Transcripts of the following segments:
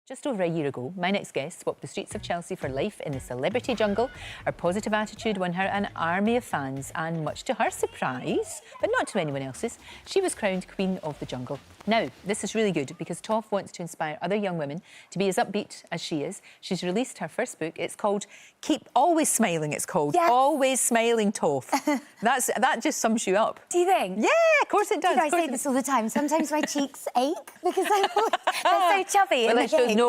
Just over a year ago, my next guest swapped the streets of Chelsea for life in the celebrity jungle. Her positive attitude won her an army of fans, and much to her surprise, but not to anyone else's, she was crowned Queen of the Jungle. Now, this is really good because Toff wants to inspire other young women to be as upbeat as she is. She's released her first book. It's called Keep Always Smiling, it's called. Yes. Always Smiling, Toff. That just sums you up. Do you think? Yeah, of course it does. I say this all the time. Sometimes my cheeks ache because they're so chubby. Well,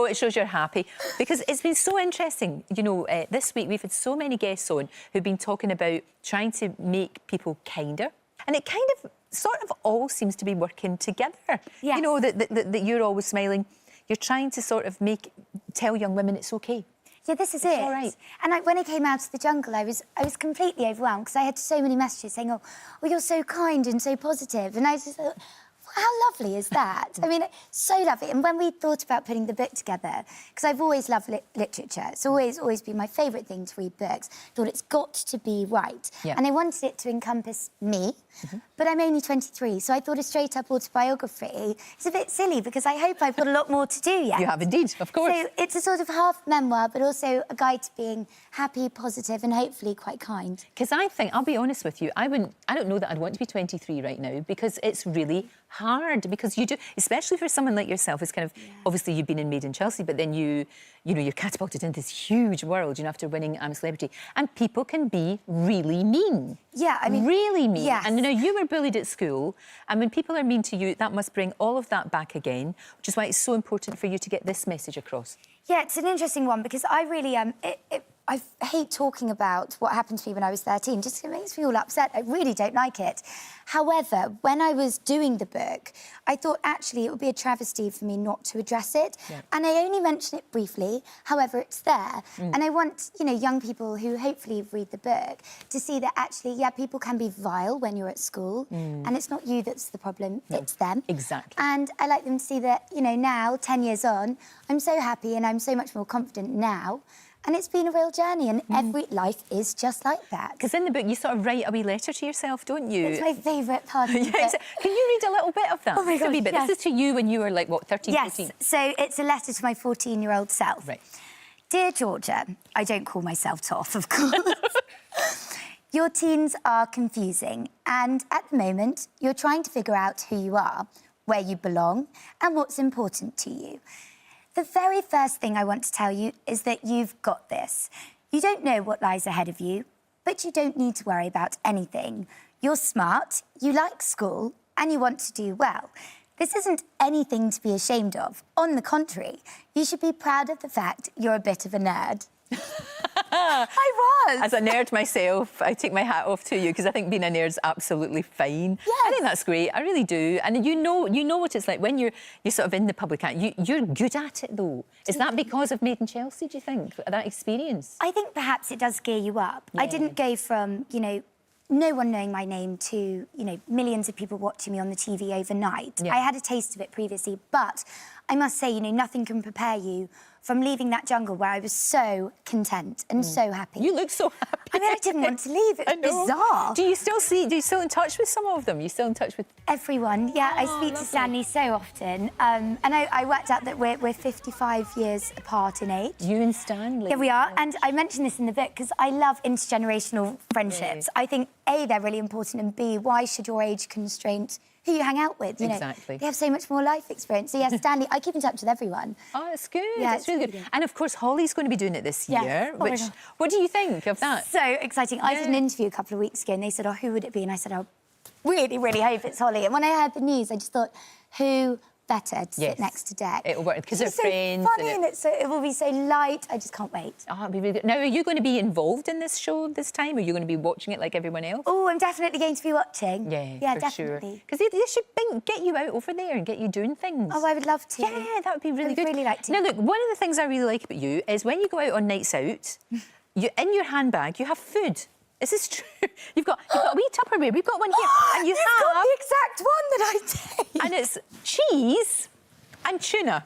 it shows you're happy. Because it's been so interesting. You know, this week we've had so many guests on who've been talking about trying to make people kinder. And it kind of sort of all seems to be working together. Yes. You know, that you're always smiling. You're trying to sort of tell young women it's OK. Yeah, this is it. All right. And when I came out of the jungle, I was completely overwhelmed because I had so many messages saying, oh, you're so kind and so positive. And I just thought, how lovely is that? I mean, so lovely. And when we thought about putting the book together, because I've always loved literature, it's always been my favourite thing to read books, thought it's got to be right. Yeah. And I wanted it to encompass me, but I'm only 23, so I thought a straight-up autobiography is a bit silly because I hope I've got a lot more to do yet. You have indeed, of course. So it's a sort of half memoir, but also a guide to being happy, positive, and hopefully quite kind. Because I think, I'll be honest with you, I don't know that I'd want to be 23 right now because it's really hard, because you do, especially for someone like yourself, it's kind of, obviously you've been in Made in Chelsea, but then you're catapulted into this huge world, after winning I'm a Celebrity, and people can be really mean. Yeah, I mean... Really mean. Yes. And, you were bullied at school, and when people are mean to you, that must bring all of that back again, which is why it's so important for you to get this message across. Yeah, it's an interesting one, because I really, I hate talking about what happened to me when I was 13, just it makes me all upset. I really don't like it. However, when I was doing the book, I thought actually it would be a travesty for me not to address it. Yeah. And I only mention it briefly, however, it's there. And I want, young people who hopefully read the book to see that actually, yeah, people can be vile when you're at school, and it's not you that's the problem, it's them. Exactly. And I like them to see that, now, 10 years on, I'm so happy and I'm so much more confident now. And it's been a real journey, and every life is just like that. Because in the book, you sort of write a wee letter to yourself, don't you? It's my favourite part of the book. Can you read a little bit of that? Oh, my God, yes. This is to you when you were, like, what, 13, 14? Yes, so it's a letter to my 14-year-old self. Right. Dear Georgia, I don't call myself Toff, of course. Your teens are confusing, and at the moment, you're trying to figure out who you are, where you belong, and what's important to you. The very first thing I want to tell you is that you've got this. You don't know what lies ahead of you, but you don't need to worry about anything. You're smart, you like school, and you want to do well. This isn't anything to be ashamed of. On the contrary, you should be proud of the fact you're a bit of a nerd. I was. As a nerd myself, I take my hat off to you because I think being a nerd's absolutely fine. Yes. I think that's great. I really do. And you know what it's like when you're sort of in the public eye. You're good at it though. Is that because of Made in Chelsea, do you think, that experience? I think perhaps it does gear you up. Yeah. I didn't go from, no one knowing my name to, millions of people watching me on the TV overnight. Yeah. I had a taste of it previously, but I must say, nothing can prepare you from leaving that jungle where I was so content and so happy. You look so happy. I mean, I didn't want to leave. It was bizarre. Do you still in touch with some of them? You still in touch with... Everyone, yeah. I speak to Stanley so often. And I worked out that we're 55 years apart in age. You and Stanley? Yeah, we are. And I mentioned this in the book because I love intergenerational friendships. Yeah. I think, A, they're really important, and B, why should your age constrain who you hang out with? Exactly. They have so much more life experience. So, yes, Stanley, I keep in touch with everyone. Oh, that's good. Yeah, that's really good. And, of course, Holly's going to be doing it this year, which... What do you think of that? So exciting. I did an interview a couple of weeks ago and they said, oh, who would it be? And I said, oh, really, really hope it's Holly. And when I heard the news, I just thought, who better to sit next to Jack? It'll work, because they're friends. Funny, and it will be so light. I just can't wait. Oh, it'll be really good. Now, are you going to be involved in this show this time? Or are you going to be watching it like everyone else? Oh, I'm definitely going to be watching. Yeah, definitely. Because they should get you out over there and get you doing things. Oh, I would love to. Yeah, that would be really good. I'd really like to. Now, look, one of the things I really like about you is when you go out on nights out, in your handbag, you have food. Is this true? You've got a wee Tupperware. We've got one here. And You've got the exact one that I take. And it's cheese and tuna.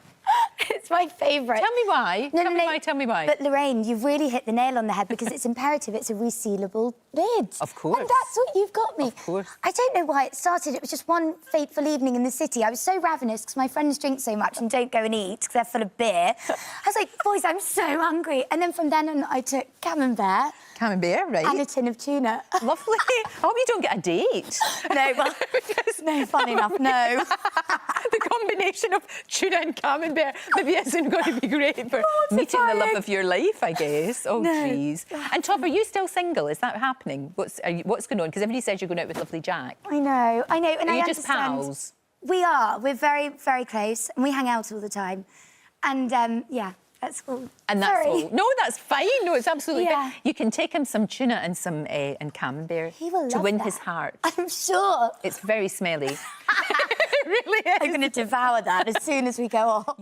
It's my favourite. Tell me why. Tell me why. But Lorraine, you've really hit the nail on the head because it's imperative. It's a resealable lid. Of course. And that's what you've got me. Of course. I don't know why it started. It was just one fateful evening in the city. I was so ravenous because my friends drink so much and don't go and eat because they're full of beer. I was like, boys, I'm so hungry. And then from then on, I took camembert. Camembert, right. And a tin of tuna. Lovely. I hope you don't get a date. No, well, no, fun enough, no. The combination of tuna and camembert maybe isn't going to be great for meeting the love of your life, I guess. Oh, jeez. No. And Toff, are you still single? Is that happening? What's going on? Because everybody says you're going out with lovely Jack. I know. And are you I just understand. pals? We are. We're very, very close, and we hang out all the time. And, yeah, that's all. And that's all. No, that's fine. No, it's absolutely Yeah. fine. You can take him some tuna and some and camembert He will to love win that. his heart. I'm sure. It's very smelly. It really is. I'm going to devour that as soon as we go off.